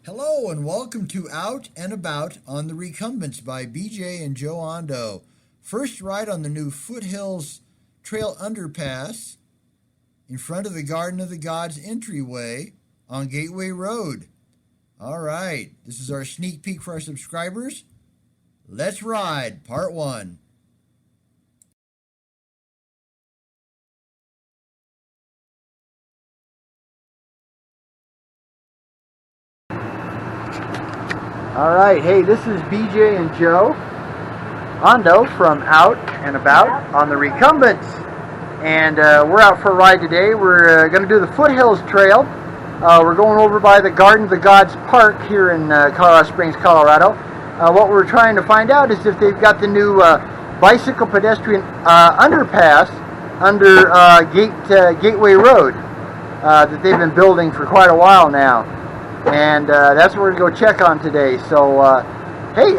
Hello and welcome to Out and About on the Recumbents by BJ and Joe Ondo. First ride on the new Foothills Trail Underpass in front of the Garden of the Gods entryway on Gateway Road. All right, this is our sneak peek for our subscribers. Let's ride, part 1. All right, hey, this is BJ and Joe Ondo from Out and About on the Recumbents. And we're out for a ride today. We're going to do the Foothills Trail. We're going over by the Garden of the Gods Park here in Colorado Springs, Colorado. What we're trying to find out is if they've got the new bicycle pedestrian underpass under Gateway Road that they've been building for quite a while now. And that's what we're going to go check on today. So, hey,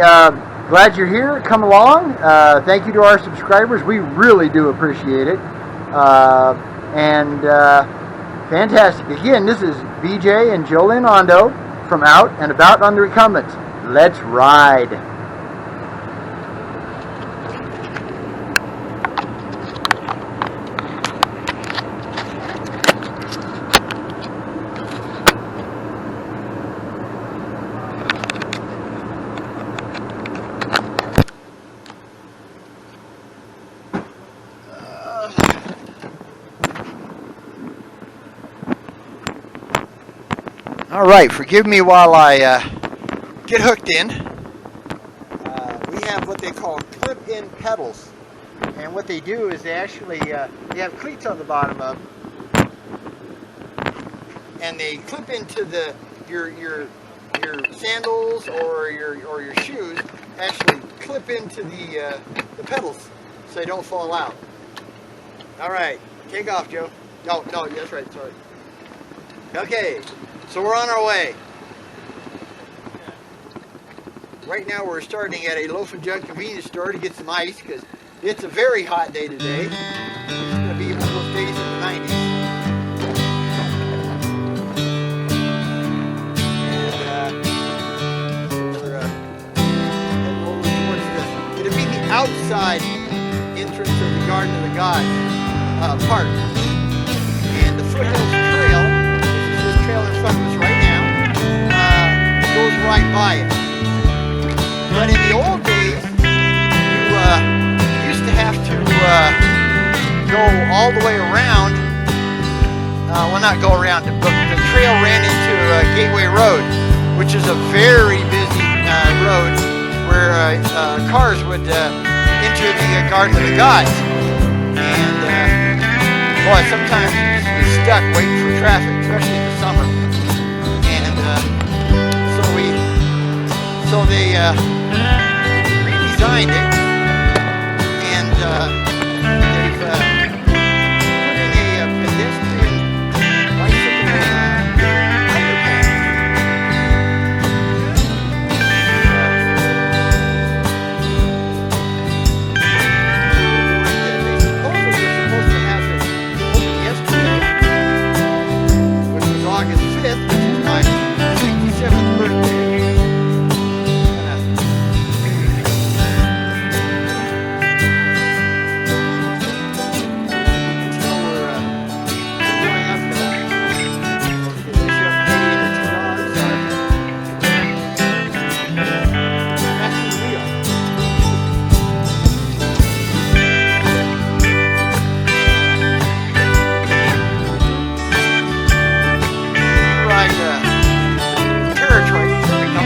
glad you're here. Come along. Thank you to our subscribers. We really do appreciate it. Fantastic. Again, this is BJ and Jolene Ondo from Out and About on the Recumbents. Let's ride. All right, forgive me while I get hooked in. We have what they call clip-in pedals, and what they do is they actually they have cleats on the bottom of them, and they clip into your sandals or your shoes. Actually, clip into the pedals so they don't fall out. All right, take off, Joe. No, that's right. Sorry. Okay. So we're on our way. Right now we're starting at a Loaf and Jug convenience store to get some ice because it's a very hot day today. It's going to be one of those days in the 90s. And we're heading over towards it'll be the outside entrance of the Garden of the Gods park. And the Foothills Trail, trail in front of us right now, goes right by it. But in the old days, you used to have to go all the way around. Well, not go around, but the trail ran into Gateway Road, which is a very busy road where cars would enter the Garden of the Gods. And boy, sometimes you're stuck waiting for traffic, especially in the summer. And so they redesigned it, and they've put in a pedestrian bicycle underpass. They supposedly were supposed to have it open yesterday, which was August 5th, which is my 67th birthday.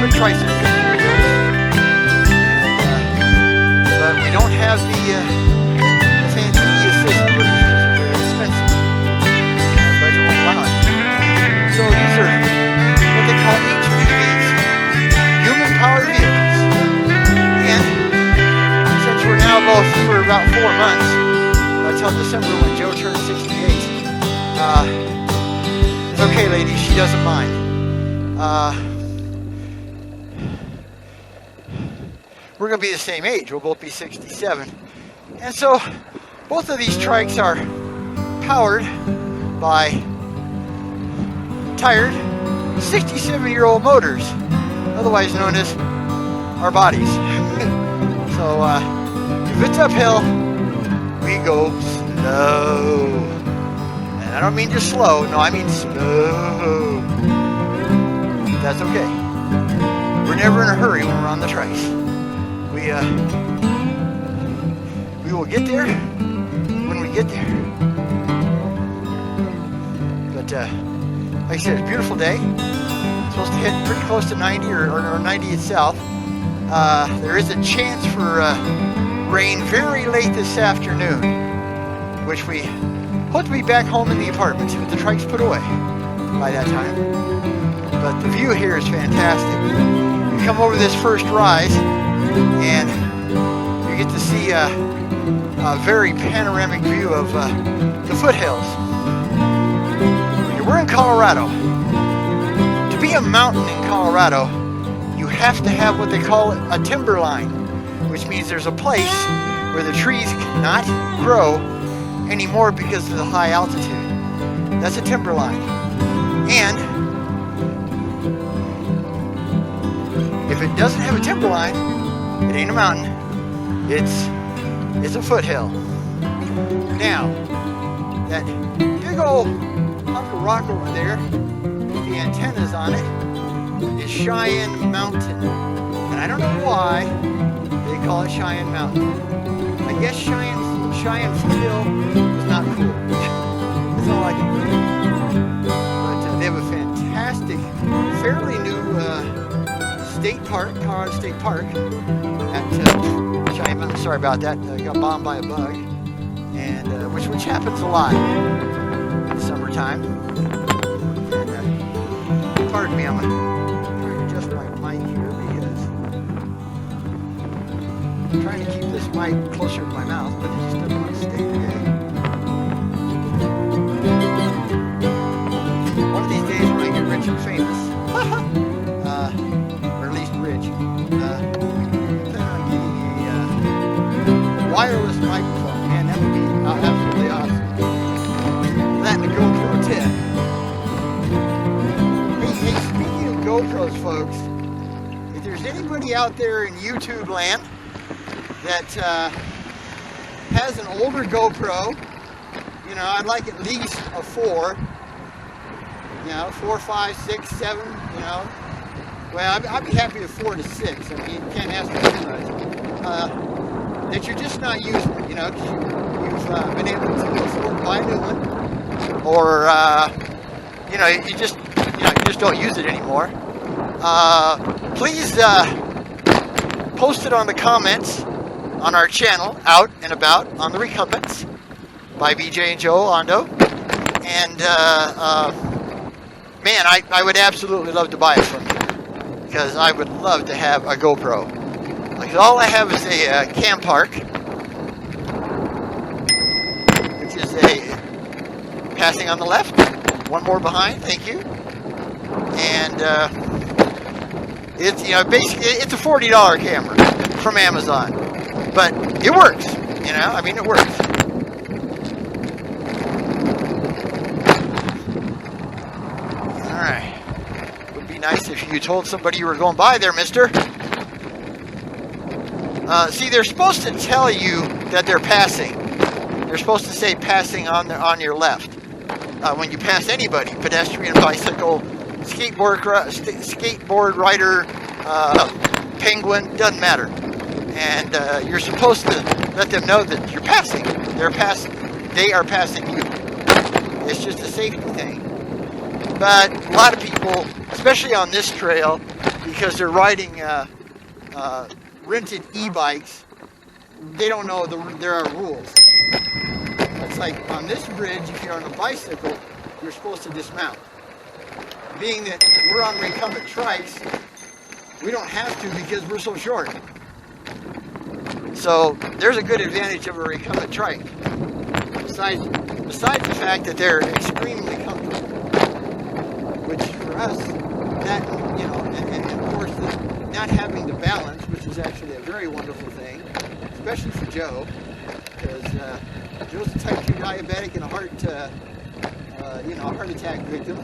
Tricycle, but we don't have the fancy assist versions. They're expensive. Our budget won't allow it. So these are what they call HPVs, human-powered vehicles. And since we're now both for about 4 months, until December when Joe turns 68, it's okay, ladies, she doesn't mind. We're going to be the same age. We'll both be 67. And so both of these trikes are powered by tired 67-year-old motors, otherwise known as our bodies. So if it's uphill, we go slow. And I don't mean just slow, no, I mean slow. That's okay. We're never in a hurry when we're on the trikes. We will get there when we get there. But like I said, it's a beautiful day. It's supposed to hit pretty close to 90 or 90 itself. There is a chance for rain very late this afternoon, which we hope to be back home in the apartment with the trikes put away by that time. But the view here is fantastic. You come over this first rise and you get to see a very panoramic view of the foothills. We're in Colorado. To be a mountain in Colorado, you have to have what they call a timber line, which means there's a place where the trees cannot grow anymore because of the high altitude. That's a timber line. And if it doesn't have a timber line, it ain't a mountain. It's a foothill. Now, that big old hunk of rock over there, the antennas on it, is Cheyenne Mountain. And I don't know why they call it Cheyenne Mountain. I guess Cheyenne Foothill is not cool. That's all I can think. But they have a fantastic, fairly new state park, Colorado State Park, at Cheyenne Mountain. Sorry about that. I got bombed by a bug, and which happens a lot in the summertime. And, pardon me, I'm trying to adjust my mic here because I'm trying to keep this mic closer to my mouth, but it just doesn't want to stay today. One of these days when I get rich and famous, or at least rich, I plan on getting a wireless microphone. Man, that would be absolutely awesome. That and a GoPro tip. Hey, speaking of GoPros, folks, if there's anybody out there in YouTube land that has an older GoPro, you know, I'd like at least a 4, you know, 4, 5, 6, 7, you know. Well, I'd be happy with 4 to 6. I mean, you can't ask for too much. That you're just not using, you know, you've been able to afford to buy a new one, or you know, you just don't use it anymore. Please post it on the comments on our channel, Out and About on the Recumbents by BJ and Joe Ondo. And man, I would absolutely love to buy it from you, because I would love to have a GoPro. Like, all I have is a Cam Park, which is a passing on the left, one more behind, thank you. And it's, you know, basically it's a $40 camera from Amazon, but it works, you know, I mean, it works. All right, would be nice if you told somebody you were going by there, mister. See, they're supposed to tell you that they're passing. They're supposed to say passing on your left. When you pass anybody, pedestrian, bicycle, skateboard rider, penguin, doesn't matter. And you're supposed to let them know that you're passing. They are passing you. It's just a safety thing. But a lot of people, especially on this trail, because they're riding rented e-bikes, they don't know there are rules. It's like on this bridge, if you're on a bicycle, you're supposed to dismount. Being that we're on recumbent trikes, we don't have to because we're so short. So there's a good advantage of a recumbent trike. Besides the fact that they're extremely comfortable, which for us, that, you know, and of course not having the balance, which is actually a very wonderful thing, especially for Joe, because Joe's a type 2 diabetic and a heart you know, a heart attack victim,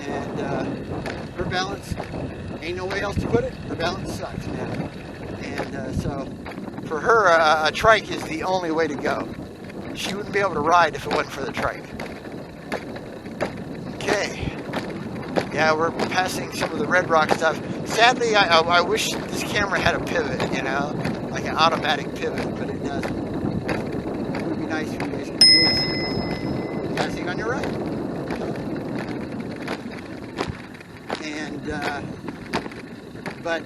and her balance, ain't no way else to put it, her balance sucks now. And so for her, a trike is the only way to go. She wouldn't be able to ride if it wasn't for the trike. Okay. Yeah, we're passing some of the red rock stuff. Sadly, I wish this camera had a pivot, you know, like an automatic pivot, but it doesn't. It would be nice if you guys could really see this. Passing on your right. And, but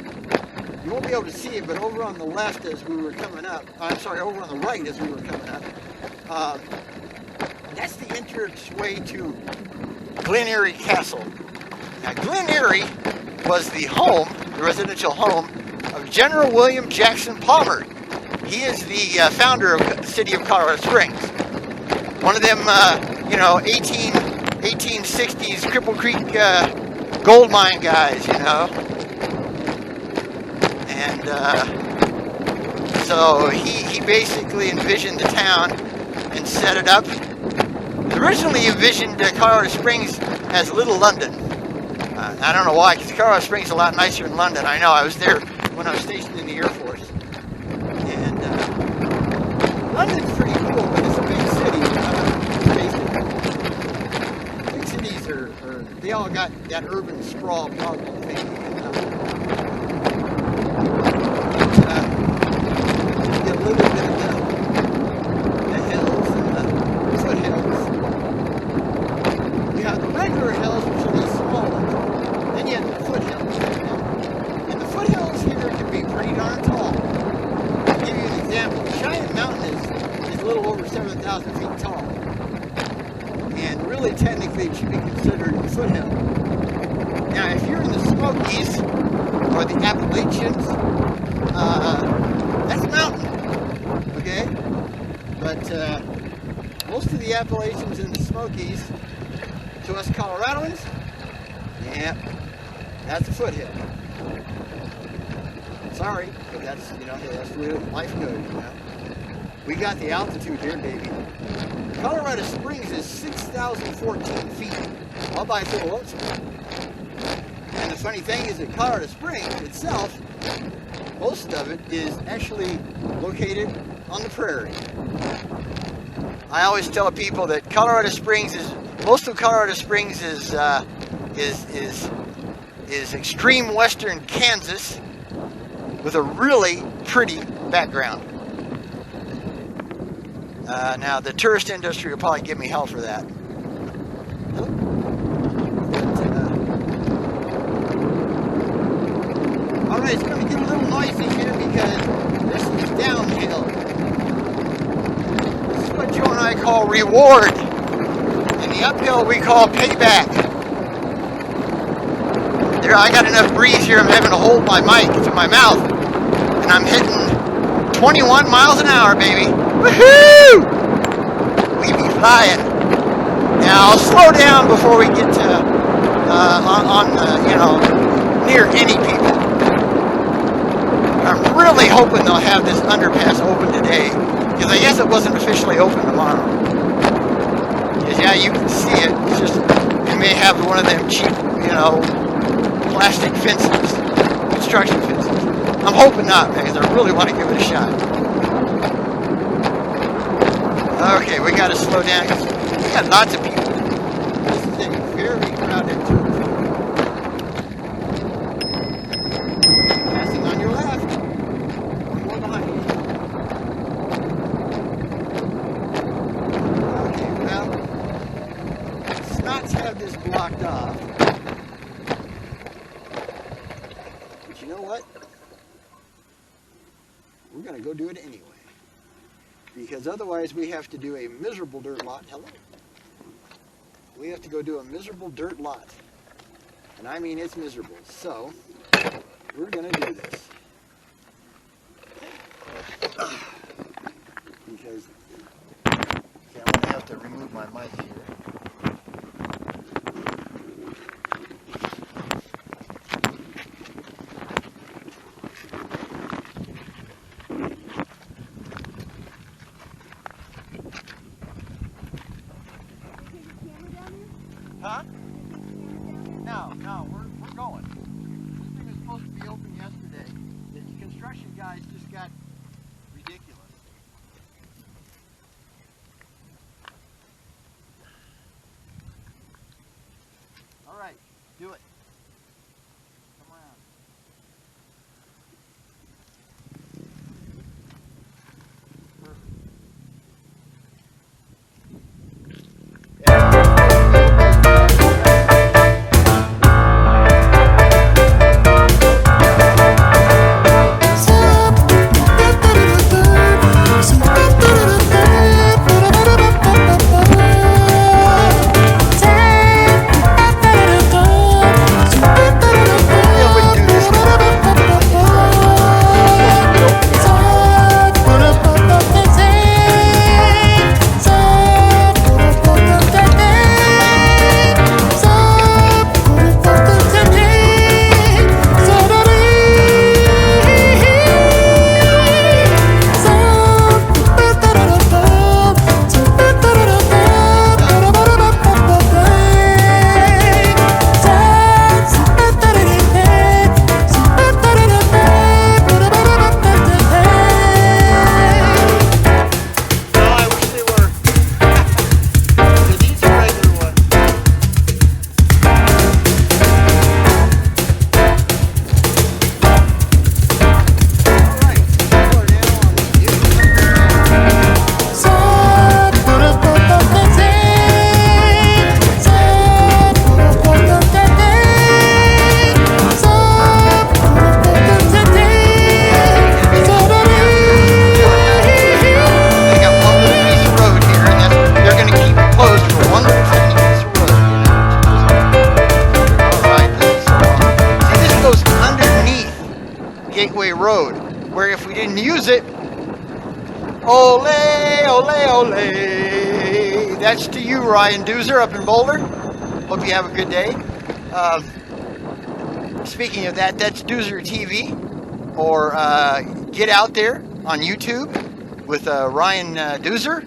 you won't be able to see it, but over on the left as we were coming up, I'm sorry, over on the right as we were coming up, that's the entrance way to Glen Erie Castle. Now, Glen Erie was the home, the residential home, of General William Jackson Palmer. He is the founder of the city of Colorado Springs. One of them, you know, 1860s Cripple Creek gold mine guys, you know. And so he basically envisioned the town and set it up. Originally envisioned Colorado Springs as Little London. I don't know why, because Colorado Springs is a lot nicer than London. I know, I was there when I was stationed in the Air Force. And London's pretty cool, but it's a big city. Big cities are, they all got that urban sprawl problem thing. And, get a little bit of the hills and the foothills. You have the regular hills, which are these small ones. Then you have the foothills. And the foothills here can be pretty darn tall. I'll give you an example. Giant Mountain is a little over 7,000 feet tall. And really, technically, it should be considered a foothill. Now, if you're in the Smokies or the Appalachians, that's a mountain. Okay? But most of the Appalachians and the Smokies, to us Coloradoans, yeah, that's a foothill. Sorry, but that's, you know, that's the way life goes, you know. We got the altitude here, baby. Colorado Springs is 6,014 feet, all by its own. And the funny thing is that Colorado Springs itself, most of it is actually located on the prairie. I always tell people that Colorado Springs is, most of Colorado Springs is extreme western Kansas with a really pretty background. Now the tourist industry will probably give me hell for that. Alright, it's going to get a little noisy here because this is downhill. This is what Joe and I call reward. And the uphill we call payback. There, I got enough breeze here, I'm having to hold my mic to my mouth. And I'm hitting 21 miles an hour, baby. Woohoo! We be flying. Now, I'll slow down before we get to, you know, near any people. I'm really hoping they'll have this underpass open today, because I guess it wasn't officially open tomorrow. Because, yeah, you can see it. It's just, it may have one of them cheap, you know, plastic fences, construction fences. I'm hoping not, because I really want to give it a shot. Okay, we got to slow down because we got lots of people. This is a very crowded tour. Passing on your left. One more behind you. Okay, well, Snots have this blocked off. But you know what? We're going to go do it anyway. Because otherwise we have to do a miserable dirt lot. Hello? We have to go do a miserable dirt lot. And I mean it's miserable. So, we're going to do this. Because, okay, I'm going to have to remove my mic here. guys just got ridiculous. All right, do it. Come around. Road, where if we didn't use it, ole, ole, ole. That's to you, Ryan Doozer, up in Boulder. Hope you have a good day. Speaking of that, that's Doozer TV, or Get Out There on YouTube with Ryan Doozer.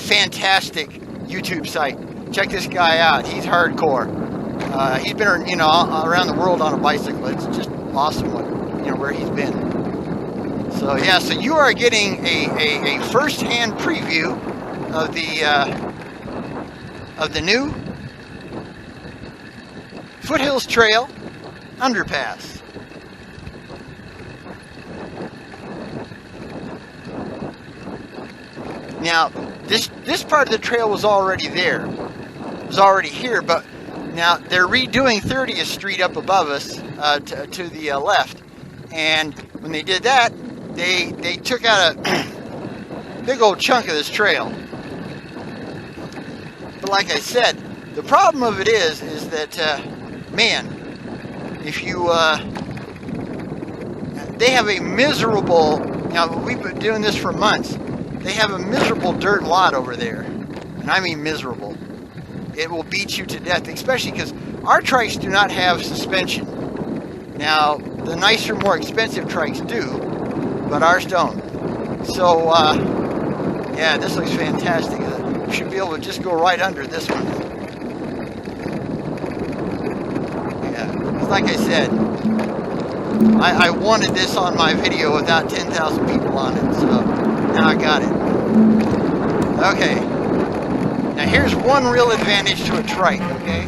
Fantastic YouTube site. Check this guy out. He's hardcore. He's been, around the world on a bicycle. It's just awesome where he's been. So yeah, so you are getting a first-hand preview of the new Foothills Trail Underpass. Now, this part of the trail was already there. It was already here, but now they're redoing 30th Street up above us to the left. And when they did that, they took out a big old chunk of this trail. But like I said, the problem of it is that, man, if you, they have a miserable, we've been doing this for months, they have a miserable dirt lot over there. And I mean miserable. It will beat you to death, especially because our trikes do not have suspension. Now, the nicer, more expensive trikes do, but ours don't. So, yeah, this looks fantastic. You should be able to just go right under this one. Yeah, like I said, I wanted this on my video without 10,000 people on it, so now I got it. Okay, now here's one real advantage to a trike, okay?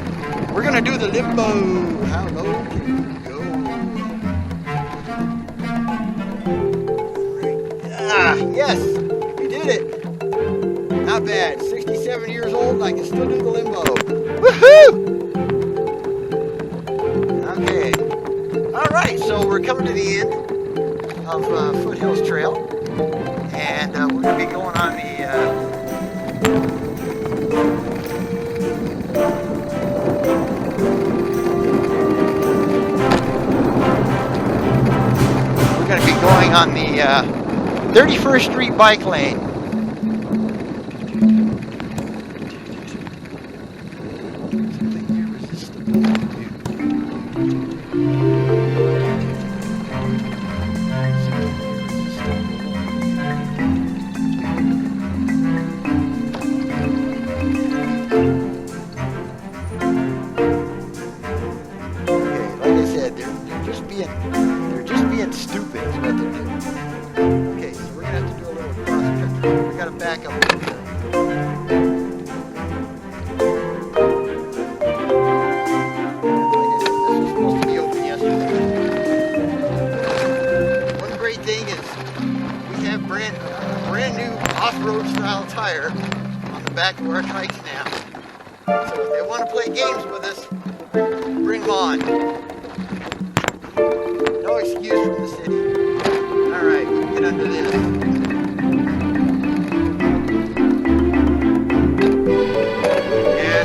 We're going to do the limbo. How low can you go? Ah, yes, we did it. Not bad. 67 years old and I can still do the limbo. Woohoo! Okay. Alright, so we're coming to the end of Foothills Trail. And we're going to be going on the 31st Street bike lane. Like I said, they're just being stupid is what they're doing. back up a little bit. Brand new off-road style tire on the back of our trikes now. So if they want to play games with us, bring them on. No excuse from the city. Alright, we can get under this. Yeah,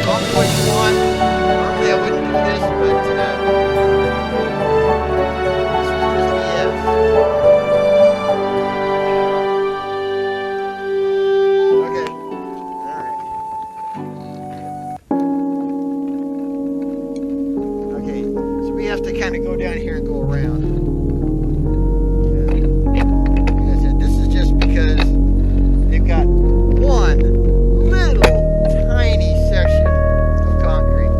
call me what you want. Normally I wouldn't do this, but this is just BS. We have to kind of go down here and go around. Yeah. Like I said, this is just because they've got one little tiny section of concrete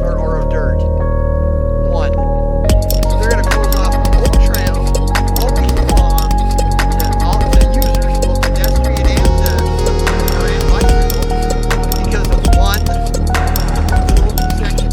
or of dirt. One. So they're going to close off the whole trail all weekend long to all the users, both pedestrian and bicycle, because of one little section.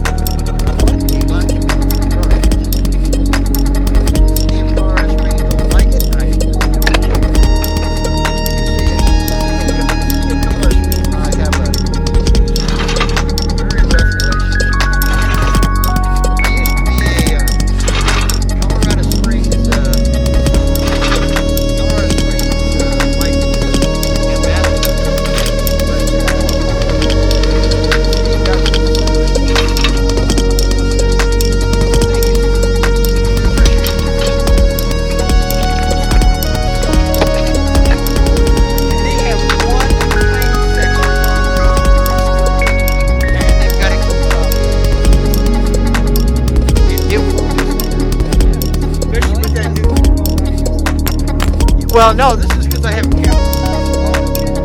Well, no, this is because I have a camera.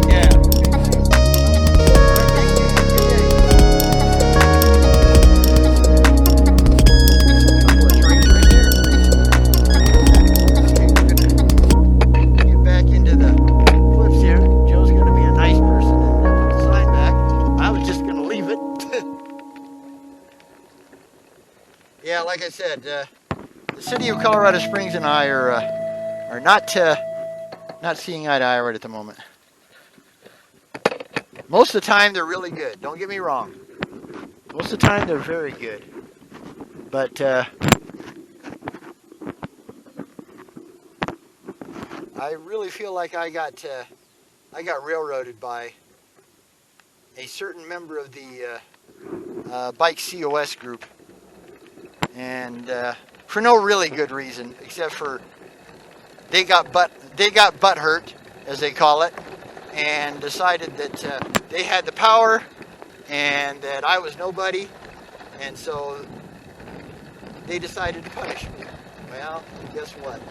Yeah. Couple of trikes right there. Okay, we're gonna get back into the cliffs here. Joe's gonna be a nice person and put the sign back. I was just gonna leave it. Yeah, like I said, the city of Colorado Springs and I are not seeing eye to eye right at the moment. Most of the time, they're really good. Don't get me wrong. Most of the time, they're very good. But I really feel like I got railroaded by a certain member of the Bike COS group, and for no really good reason, except for they got butt hurt, as they call it, and decided that they had the power and that I was nobody, and so they decided to punish me. Well, guess what?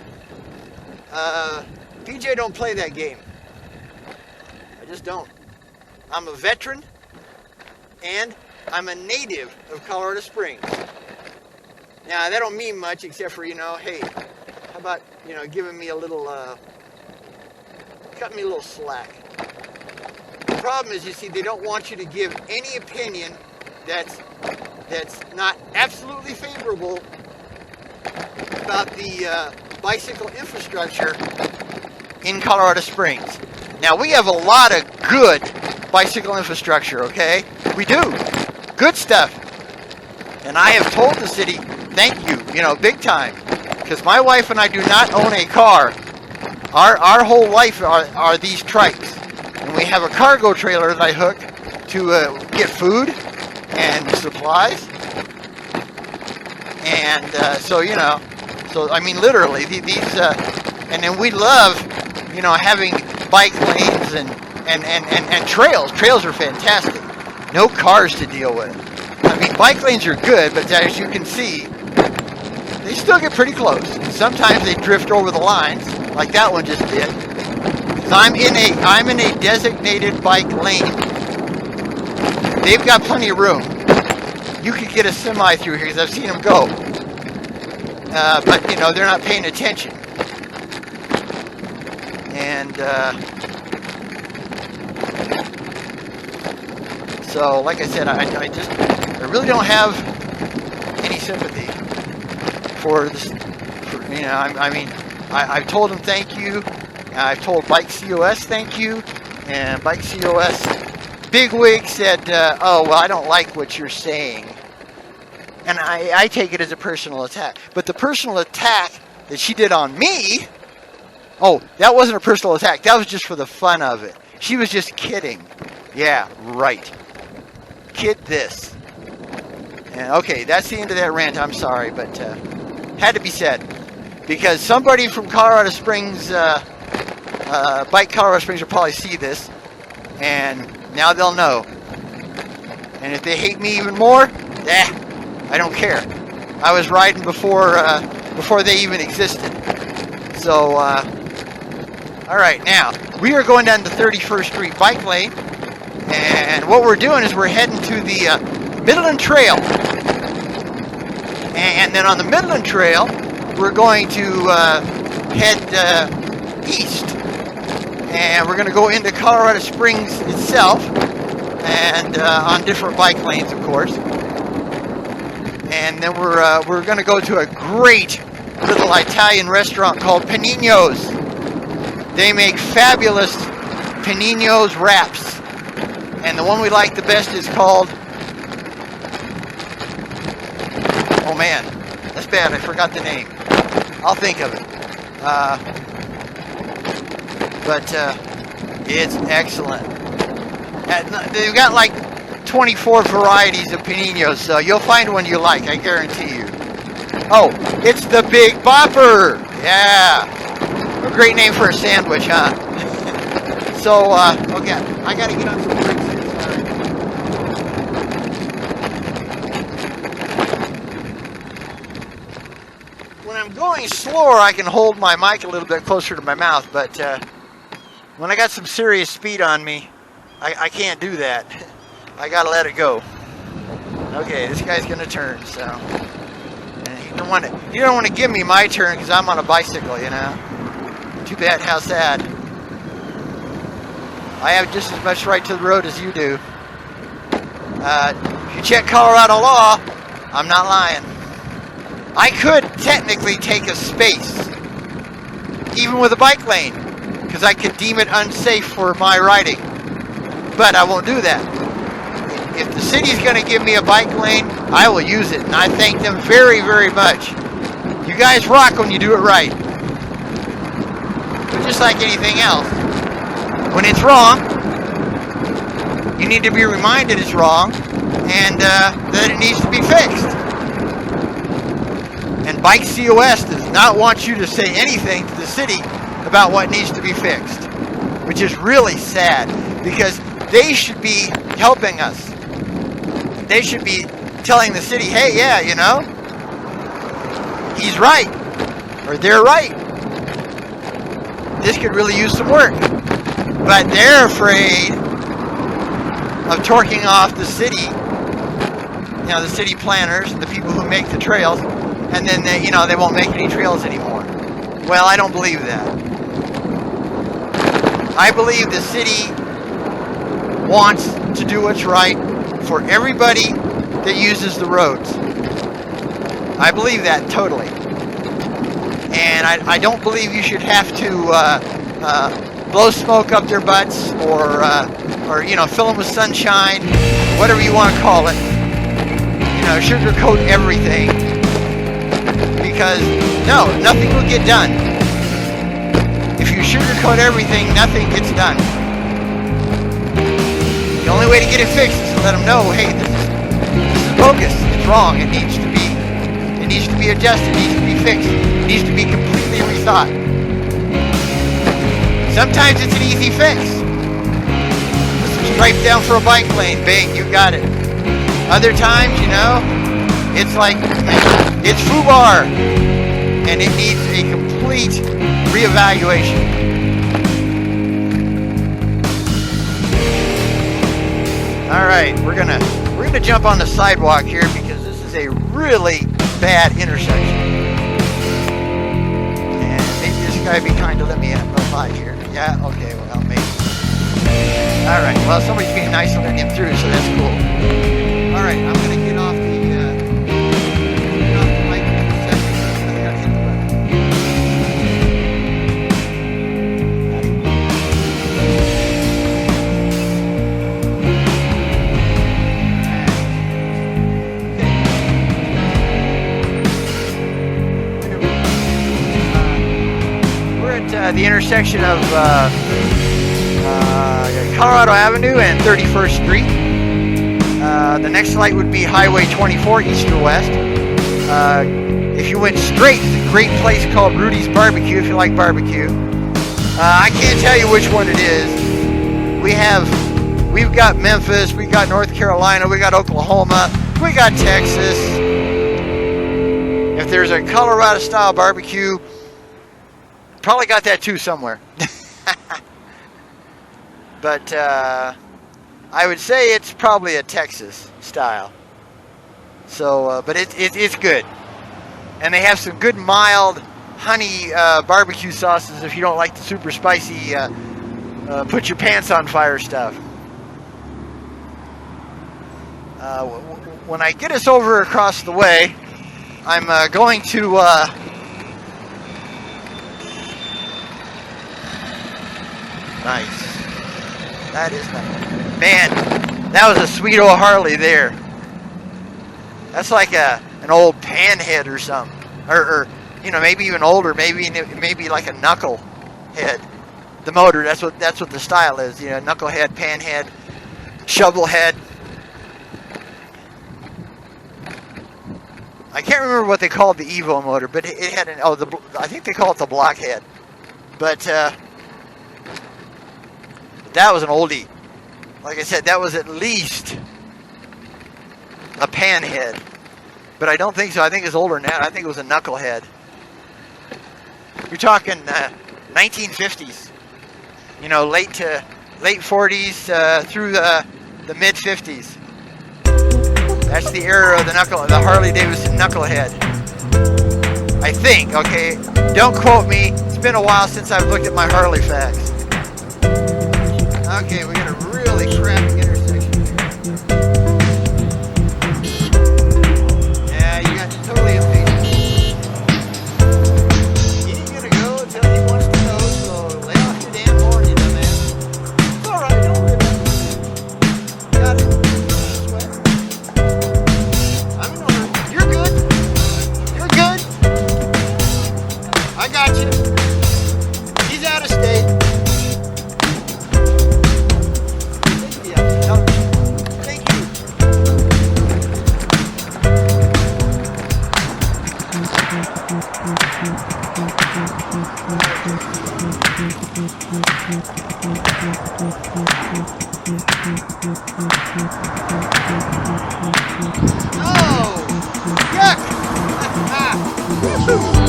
BJ don't play that game. I just don't. I'm a veteran, and I'm a native of Colorado Springs. Now, that don't mean much except for, hey, how about, giving me a little, cut me a little slack. The problem is, you see, they don't want you to give any opinion that's not absolutely favorable about the bicycle infrastructure in Colorado Springs. Now, we have a lot of good bicycle infrastructure, okay? We do. Good stuff. And I have told the city, thank you, big time. Because my wife and I do not own a car. Our whole life are these trikes. And we have a cargo trailer that I hook to get food and supplies. And so I mean, literally, these, and then we love, having bike lanes and trails. Trails are fantastic. No cars to deal with. I mean, bike lanes are good, but as you can see, they still get pretty close. Sometimes they drift over the lines, like that one just did. So I'm in a designated bike lane. They've got plenty of room. You could get a semi through here, because I've seen them go. But they're not paying attention. And So, like I said, I really don't have any sympathy for this. You know, I've told them thank you. I've told Bike COS thank you, and Bike COS bigwig said, "Oh, well, I don't like what you're saying," and I take it as a personal attack. But the personal attack that she did on me, oh, that wasn't a personal attack. That was just for the fun of it. She was just kidding. Yeah, right. Kid this. And okay, that's the end of that rant. I'm sorry, but had to be said because somebody from Colorado Springs, Bike Colorado Springs, will probably see this, and now they'll know. And if they hate me even more, I don't care. I was riding before they even existed. So, all right, now we are going down the 31st Street bike lane, and what we're doing is we're heading to the Midland Trail, and then on the Midland Trail, we're going to head east, and we're going to go into Colorado Springs itself, and on different bike lanes, of course. And then we're going to go to a great little Italian restaurant called Panino's. They make fabulous Panino's wraps, and the one we like the best is called, oh man, that's bad, I forgot the name. I'll think of it. But it's excellent. They've got like 24 varieties of paninos, so you'll find one you like, I guarantee you. Oh, it's the Big Bopper! Yeah! A great name for a sandwich, huh? So, okay, I gotta get on some brakes here, sorry. When I'm going slower, I can hold my mic a little bit closer to my mouth, but when I got some serious speed on me, I can't do that. I gotta let it go. Okay, this guy's gonna turn, so you don't want to give me my turn because I'm on a bicycle, you know. Too bad. How sad. I have just as much right to the road as you do. If you check Colorado law, I'm not lying. I could technically take a space, even with a bike lane, because I could deem it unsafe for my riding. But I won't do that. If the city's going to give me a bike lane, I will use it, and I thank them very, very much. You guys rock when you do it right. But just like anything else, when it's wrong, you need to be reminded it's wrong, and that it needs to be fixed. And Bike COS does not want you to say anything to the city about what needs to be fixed, which is really sad, because they should be helping us. They should be telling the city, hey, yeah, you know, he's right, or they're right. This could really use some work. But they're afraid of torquing off the city, you know, the city planners, the people who make the trails, and then they, you know, they won't make any trails anymore. Well, I don't believe that. I believe the city wants to do what's right for everybody that uses the roads. I believe that totally. And I don't believe you should have to blow smoke up their butts or you know, fill them with sunshine, whatever you want to call it. You know, sugarcoat everything. Because, no, nothing will get done. If you sugarcoat everything, nothing gets done. The only way to get it fixed is to let them know, hey, this is bogus. It's wrong. It needs to be adjusted. It needs to be fixed. It needs to be completely rethought. Sometimes it's an easy fix. Put some stripe down for a bike lane. Bang, you got it. Other times, you know, it's like, it's FUBAR, and it needs a complete reevaluation. All right, we're gonna jump on the sidewalk here because this is a really bad intersection. And maybe this guy be kind to let me go by here. Yeah, okay, well, maybe. Alright, well, somebody's being nice and letting him through, so that's cool. Alright, I'm going to get off the mic in a second. I gotta hit the button. We're at the intersection of Colorado Avenue and 31st Street. The next light would be Highway 24, east or west. If you went straight, it's a great place called Rudy's Barbecue if you like barbecue. I can't tell you which one it is. We've got Memphis, we've got North Carolina, we got Oklahoma, we got Texas. If there's a Colorado style barbecue, probably got that too somewhere. But I would say it's probably a Texas style. So, but it's good. And they have some good mild honey barbecue sauces if you don't like the super spicy put your pants on fire stuff. When I get us over across the way, I'm going to nice. That is nice. Man, that was a sweet old Harley there. That's like an old panhead or something. Or you know, maybe even older, maybe like a knucklehead. The motor, that's what the style is, you know, knucklehead, panhead, shovelhead. I can't remember what they called the Evo motor, but it had I think they call it the blockhead. But that was an oldie. Like I said, that was at least a panhead. But I don't think so. I think it's older than that. I think it was a knucklehead. You're talking 1950s. You know, late 40s through the mid 50s. That's the era of the Harley Davidson knucklehead. I think. Okay, don't quote me. It's been a while since I've looked at my Harley facts. Okay, we got a really crappy intersection here. Yeah, you got totally impatient. He ain't gonna go until he wants to go, so lay off your damn horn, you dumbass. It's alright, don't worry about it. Got it. Sweat. I'm in order. You're good. You're good. I got you. He's out of state.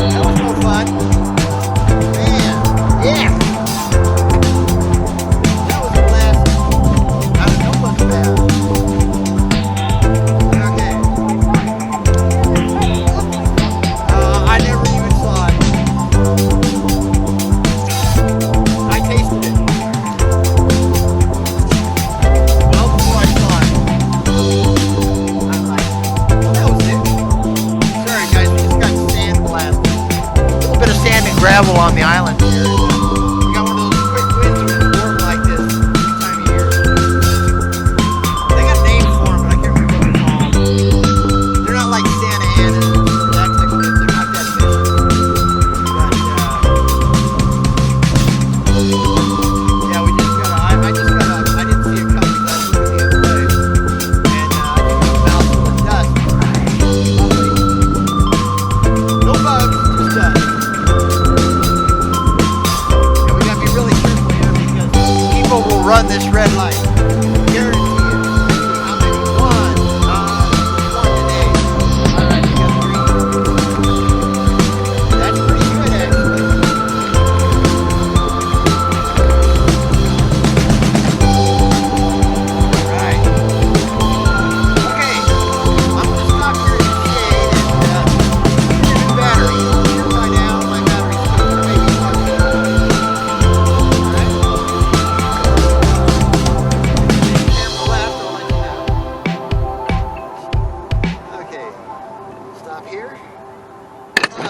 That was no fun. Man, yeah. That was the last. That was bad. Okay. I never even saw it. I tasted it. Well, before I saw it. I'm like, well, that was it. Sorry, guys, we just got sand blast. A little bit of sand and gravel on the island here. We got one of those quick winds when it's warm like this time of year. They got names for them, but I can't remember what they're called. They're not like Santa Ana or that type of winds. They're not that big. But, yeah, we just got I didn't see it coming because I was looking the other way. And I took a mouthful of dust. Lovely. No bugs, just dust.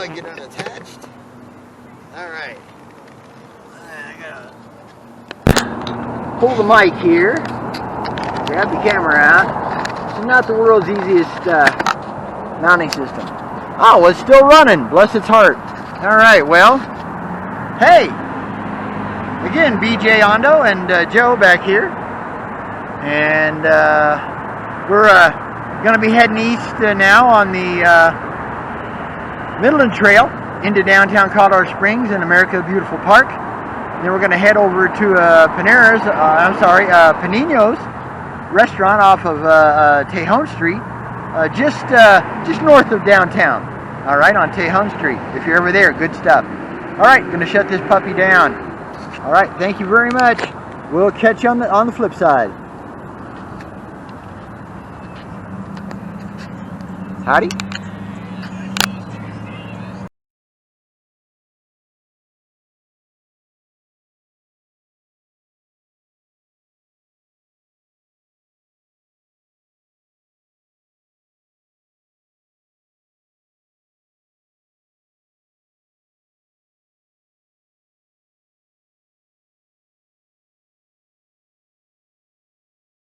I get unattached. Alright. I gotta pull the mic here. Grab the camera out. It's not the world's easiest mounting system. Oh, it's still running. Bless its heart. Alright, well, hey! Again, BJ Ondo and Joe back here. And we're going to be heading east now on the Midland Trail into downtown Colorado Springs in America the Beautiful Park. And then we're going to head over to Panino's restaurant off of Tejon Street, just north of downtown. All right, on Tejon Street. If you're ever there, good stuff. All right, going to shut this puppy down. All right, thank you very much. We'll catch you on the flip side. Howdy.